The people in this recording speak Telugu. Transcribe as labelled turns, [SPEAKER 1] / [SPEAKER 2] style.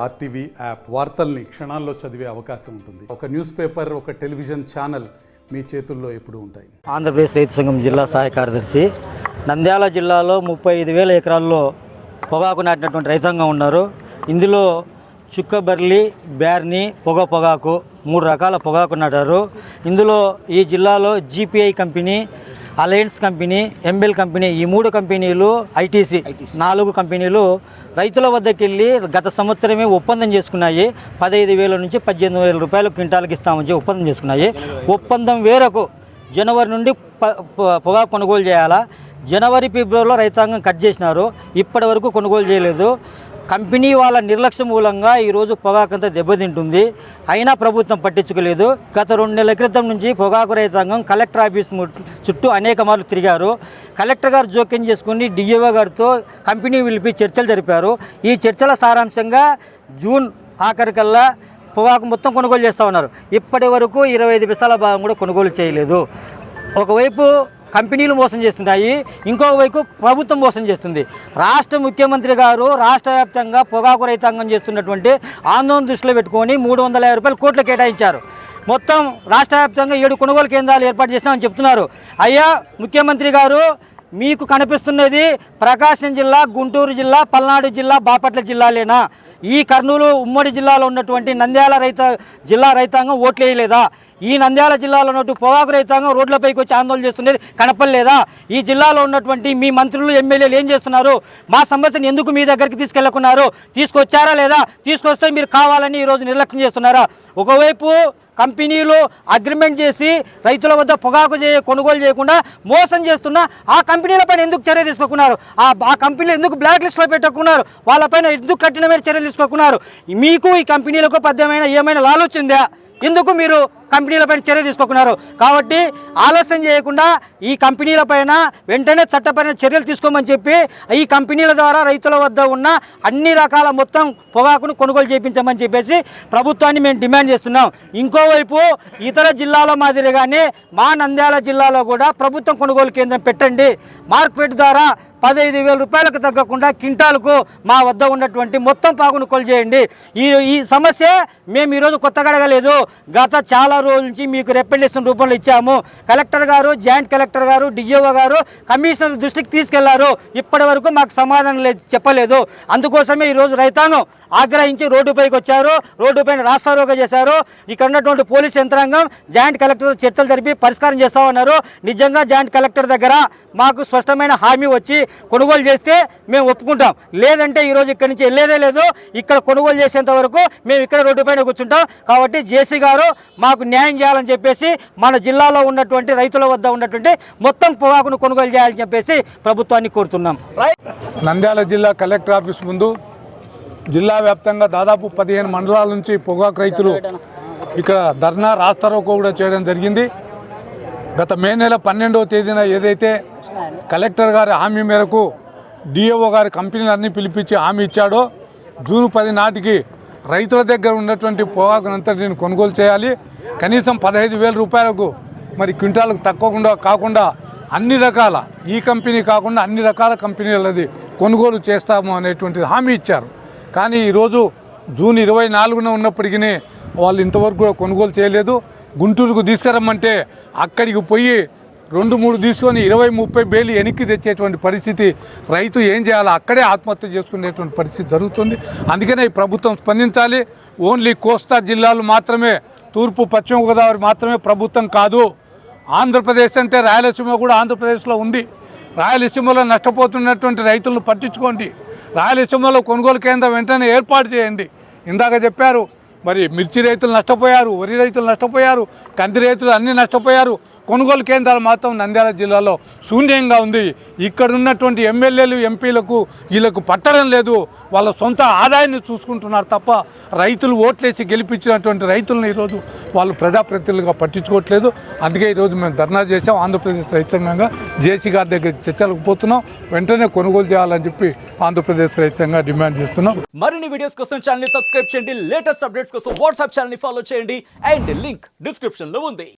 [SPEAKER 1] ఆర్టీవీ యాప్ వార్తల్ని క్షణాల్లో చదివే అవకాశం ఉంటుంది. ఒక న్యూస్ పేపర్, ఒక టెలివిజన్ ఛానల్ మీ చేతుల్లో ఎప్పుడూ ఉంటాయి.
[SPEAKER 2] ఆంధ్రప్రదేశ్ రైతు సంఘం జిల్లా సహాయ కార్యదర్శి. నంద్యాల జిల్లాలో 35,000 ఎకరాల్లో పొగాకు నాటినటువంటి రైతాంగం ఉన్నారు. ఇందులో చుక్కబర్లి, బ్యార్ని, పొగాకు 3 రకాల పొగాకు నాటారు. ఇందులో ఈ జిల్లాలో జీపీఐ కంపెనీ, అలయన్స్ కంపెనీ, ఎంబెల్ కంపెనీ, ఈ 3 కంపెనీలు, ఐటీసీ 4 కంపెనీలు రైతుల వద్దకు వెళ్ళి గత సంవత్సరమే ఒప్పందం చేసుకున్నాయి. 15,000 నుంచి 18,000 రూపాయలు క్వింటాల్కి ఇస్తామని ఒప్పందం చేసుకున్నాయి. ఒప్పందం వేరకు జనవరి నుండి పొగాకు కొనుగోలు చేయాలా. జనవరి, ఫిబ్రవరిలో రైతాంగం కట్ చేసినారు. ఇప్పటి వరకు కొనుగోలు చేయలేదు. కంపెనీ వాళ్ళ నిర్లక్ష్యం మూలంగా ఈరోజు పొగాకంతా దెబ్బతింటుంది. అయినా ప్రభుత్వం పట్టించుకోలేదు. గత 2 నెలల క్రితం నుంచి పొగాకు రైతాంగం కలెక్టర్ ఆఫీస్ చుట్టూ అనేక మార్లు తిరిగారు. కలెక్టర్ గారు జోక్యం చేసుకుని డిఓ గారితో కంపెనీ పిలిపి చర్చలు జరిపారు. ఈ చర్చల సారాంశంగా జూన్ ఆఖరికల్లా పొగాకు మొత్తం కొనుగోలు చేస్తూ ఉన్నారు. ఇప్పటి వరకు 25 పైసల భాగం కూడా కొనుగోలు చేయలేదు. ఒకవైపు కంపెనీలు మోసం చేస్తున్నాయి, ఇంకొక వైపు ప్రభుత్వం మోసం చేస్తుంది. రాష్ట్ర ముఖ్యమంత్రి గారు రాష్ట్ర వ్యాప్తంగా పొగాకు రైతాంగం చేస్తున్నటువంటి ఆందోళన దృష్టిలో పెట్టుకొని 350 రూపాయల కోట్లు కేటాయించారు. మొత్తం రాష్ట్ర వ్యాప్తంగా 7 కొనుగోలు కేంద్రాలు ఏర్పాటు చేసినామని చెప్తున్నారు. అయ్యా ముఖ్యమంత్రి గారు, మీకు కనిపిస్తున్నది ప్రకాశం జిల్లా, గుంటూరు జిల్లా, పల్నాడు జిల్లా, బాపట్ల జిల్లాలేనా? ఈ కర్నూలు ఉమ్మడి జిల్లాలో ఉన్నటువంటి నంద్యాల జిల్లా రైతాంగం ఓట్లు వేయలేదా? ఈ నంద్యాల జిల్లాలో ఉన్నట్టు పొగాకు రైతాంగం రోడ్లపైకి వచ్చి ఆందోళన చేస్తున్నది కనపడలేదా? ఈ జిల్లాలో ఉన్నటువంటి మీ మంత్రులు, ఎమ్మెల్యేలు ఏం చేస్తున్నారు? మా సమస్యను ఎందుకు మీ దగ్గరికి తీసుకెళ్లకున్నారు? తీసుకొచ్చారా లేదా? తీసుకొస్తే మీరు కావాలని ఈరోజు నిర్లక్ష్యం చేస్తున్నారా? ఒకవైపు కంపెనీలు అగ్రిమెంట్ చేసి రైతుల వద్ద పొగాకు కొనుగోలు చేయకుండా మోసం చేస్తున్న ఆ కంపెనీలపైన ఎందుకు చర్య తీసుకోకున్నారు? ఆ కంపెనీలు ఎందుకు బ్లాక్ లిస్ట్లో పెట్టకున్నారు? వాళ్ళపైన ఎందుకు కఠినమైన చర్యలు తీసుకోకున్నారు? మీకు ఈ కంపెనీలకు ఏమైనా ఆలోచన ఎందుకు మీరు కంపెనీలపైన చర్య తీసుకోకున్నారు? కాబట్టి ఆలస్యం చేయకుండా ఈ కంపెనీలపైన వెంటనే చట్టపరమైన చర్యలు తీసుకోమని చెప్పి ఈ కంపెనీల ద్వారా రైతుల వద్ద ఉన్న అన్ని రకాల మొత్తం పొగాకును కొనుగోలు చేయించమని చెప్పేసి ప్రభుత్వాన్ని మేము డిమాండ్ చేస్తున్నాం. ఇంకోవైపు ఇతర జిల్లాల మాదిరిగానే మా నంద్యాల జిల్లాలో కూడా ప్రభుత్వం కొనుగోలు కేంద్రం పెట్టండి. మార్కెట్ ద్వారా 15,000 రూపాయలకు తగ్గకుండా క్వింటాలకు మా వద్ద ఉన్నటువంటి మొత్తం పాకును కొనుగోలు చేయండి. ఈ సమస్య మేము ఈరోజు కొత్తగా అడగలేదు. గత చాలా రోజుల నుంచి మీకు రిప్రజెంటేషన్ రూపంలో ఇచ్చాము. కలెక్టర్ గారు, జాయింట్ కలెక్టర్ గారు, డిఓ గారు కమిషనర్ దృష్టికి తీసుకెళ్లారు. ఇప్పటి వరకు మాకు సమాధానం చెప్పలేదు. అందుకోసమే ఈరోజు రైతాంగం ఆగ్రహించి రోడ్డుపైకి వచ్చారు. రోడ్డుపైన రాస్తారోకో చేశారు. ఇక్కడ ఉన్నటువంటి పోలీస్ యంత్రాంగం జాయింట్ కలెక్టర్ చర్చలు జరిపి పరిష్కారం చేస్తామన్నారు. నిజంగా జాయింట్ కలెక్టర్ దగ్గర మాకు స్పష్టమైన హామీ వచ్చి కొనుగోలు చేస్తే మేము ఒప్పుకుంటాం. లేదంటే ఈరోజు ఇక్కడి నుంచి వెళ్ళేదే లేదు. ఇక్కడ కొనుగోలు చేసేంత వరకు మేము ఇక్కడ రోడ్డుపైన కూర్చుంటాం. కాబట్టి జేసీ గారు మాకు న్యాయం చేయాలని చెప్పేసి మన జిల్లాలో ఉన్నటువంటి రైతుల వద్ద ఉన్నటువంటి మొత్తం పొగాకును కొనుగోలు చేయాలని చెప్పేసి ప్రభుత్వాన్ని కోరుతున్నాం.
[SPEAKER 3] నంద్యాల జిల్లా కలెక్టర్ ఆఫీస్ ముందు జిల్లా వ్యాప్తంగా దాదాపు 15 మండలాల నుంచి పొగాకు రైతులు ఇక్కడ ధర్నా, రాస్తారోకో కూడా చేయడం జరిగింది. గత మే నెల 12వ తేదీన ఏదైతే కలెక్టర్ గారి హామీ మేరకు డిఓ గారి కంపెనీలన్నీ పిలిపించి హామీ ఇచ్చాడో జూన్ 10 నాటికి రైతుల దగ్గర ఉన్నటువంటి పొగాకునంతటిని కొనుగోలు చేయాలి. కనీసం 15,000 రూపాయలకు మరి క్వింటాలకు తక్కువకుండా కాకుండా అన్ని రకాల, ఈ కంపెనీ కాకుండా అన్ని రకాల కంపెనీలది కొనుగోలు చేస్తాము అనేటువంటి హామీ ఇచ్చారు. కానీ ఈరోజు జూన్ 24న ఉన్నప్పటికీ వాళ్ళు ఇంతవరకు కూడా కొనుగోలు చేయలేదు. గుంటూరుకు తీసుకురమ్మంటే అక్కడికి పోయి 2-3 తీసుకొని 20-30 బేలు వెనక్కి తెచ్చేటువంటి పరిస్థితి. రైతు ఏం చేయాలో అక్కడే ఆత్మహత్య చేసుకునేటువంటి పరిస్థితి జరుగుతుంది. అందుకనే ఈ ప్రభుత్వం స్పందించాలి. ఓన్లీ కోస్తా జిల్లాలు మాత్రమే, తూర్పు పశ్చిమ గోదావరి మాత్రమే ప్రభుత్వం కాదు. ఆంధ్రప్రదేశ్ అంటే రాయలసీమ కూడా ఆంధ్రప్రదేశ్లో ఉంది. రాయలసీమలో నష్టపోతున్నటువంటి రైతులను పట్టించుకోండి. రాయలసీమలో కొనుగోలు కేంద్రం వెంటనే ఏర్పాటు చేయండి. ఇందాక చెప్పారు, మరి మిర్చి రైతులు నష్టపోయారు, వరి రైతులు నష్టపోయారు, కంది రైతులు అన్నీ నష్టపోయారు. కొనుగోలు కేంద్రాలు మాత్రం నంద్యాల జిల్లాలో శూన్యంగా ఉంది. ఇక్కడ ఉన్నటువంటి ఎమ్మెల్యేలు, ఎంపీలకు వీళ్ళకు పట్టడం లేదు. వాళ్ళ సొంత ఆదాయాన్ని చూసుకుంటున్నారు తప్ప రైతులు ఓట్లేసి గెలిపించినటువంటి రైతులను ఈరోజు వాళ్ళు ప్రజాప్రతినిధులుగా పట్టించుకోవట్లేదు. అందుకే ఈరోజు మేము ధర్నా చేసాం. ఆంధ్రప్రదేశ్ రైతాంగంగా జేసీ గారి దగ్గర చర్చలకు పోతున్నాం. వెంటనే కొనుగోలు చేయాలని చెప్పి ఆంధ్రప్రదేశ్ రైతాంగంగా డిమాండ్ చేస్తున్నాం.
[SPEAKER 4] మరిన్ని వీడియోస్ కోసం ఛానల్ ని సబ్స్క్రైబ్ చేయండి. లేటెస్ట్ అప్డేట్స్ కోసం వాట్సాప్ ఛానల్ ని ఫాలో చేయండి. అండ్ లింక్ డిస్క్రిప్షన్ లో ఉంది.